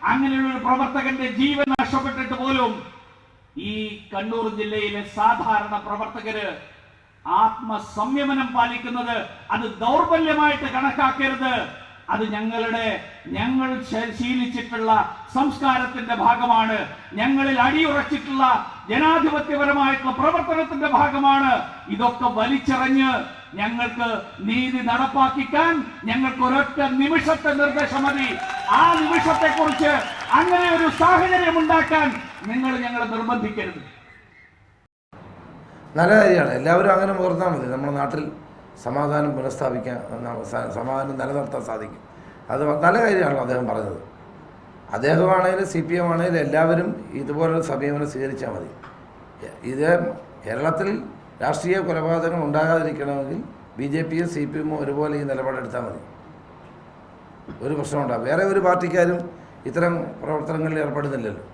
അങ്ങനെയുള്ള പ്രവർത്തകന്റെ ജീവൻ നഷ്ടപ്പെട്ടിട്ട് പോലും ഈ കണ്ണൂർ ജില്ലയിലെ സാധാരണ പ്രവർത്തകര് ആത്മസംയമനം പാലിക്കുന്നത് അത് ദൗർബല്യമായിട്ട് കണക്കാക്കരുത്. അത് ഞങ്ങൾ ശീലിച്ചിട്ടുള്ള സംസ്കാരത്തിന്റെ ഭാഗമാണ്. ഞങ്ങളിൽ അടിയുറച്ചിട്ടുള്ള ജനാധിപത്യപരമായിട്ടുള്ള പ്രവർത്തനത്തിന്റെ ഭാഗമാണ്. ഇതൊക്കെ വലിച്ചെറിഞ്ഞ് ഞങ്ങൾക്ക് നീതി നടപ്പാക്കിക്കാൻ ഞങ്ങൾക്ക് ഒരൊറ്റ നിമിഷത്തെ നിർദ്ദേശം മതി. ആ നിമിഷത്തെ കുറിച്ച് അങ്ങനെ ഒരു സാഹചര്യം ഉണ്ടാക്കാൻ നിങ്ങൾ ഞങ്ങളെ നിർബന്ധിക്കരുത്. നല്ല കാര്യമാണ്. എല്ലാവരും അങ്ങനെ ഓർത്താൽ മതി. നമ്മുടെ നാട്ടിൽ സമാധാനം പുനഃസ്ഥാപിക്കാൻ, സമാധാനം നിലനിർത്താൻ സാധിക്കും. അത് നല്ല കാര്യമാണല്ലോ അദ്ദേഹം പറഞ്ഞത്. അദ്ദേഹമാണെങ്കിലും CPM ആണെങ്കിലും എല്ലാവരും ഇതുപോലുള്ള സമീപനം സ്വീകരിച്ചാൽ മതി. ഇത് കേരളത്തിൽ രാഷ്ട്രീയ കൊലപാതകങ്ങൾ ഉണ്ടാകാതിരിക്കണമെങ്കിൽ BJPയും CPMഉം ഒരുപോലെ ഈ നിലപാടെടുത്താൽ മതി. ഒരു പ്രശ്നമുണ്ടാകും. വേറെ ഒരു പാർട്ടിക്കാരും ഇത്തരം പ്രവർത്തനങ്ങളിൽ ഏർപ്പെടുന്നില്ലല്ലോ.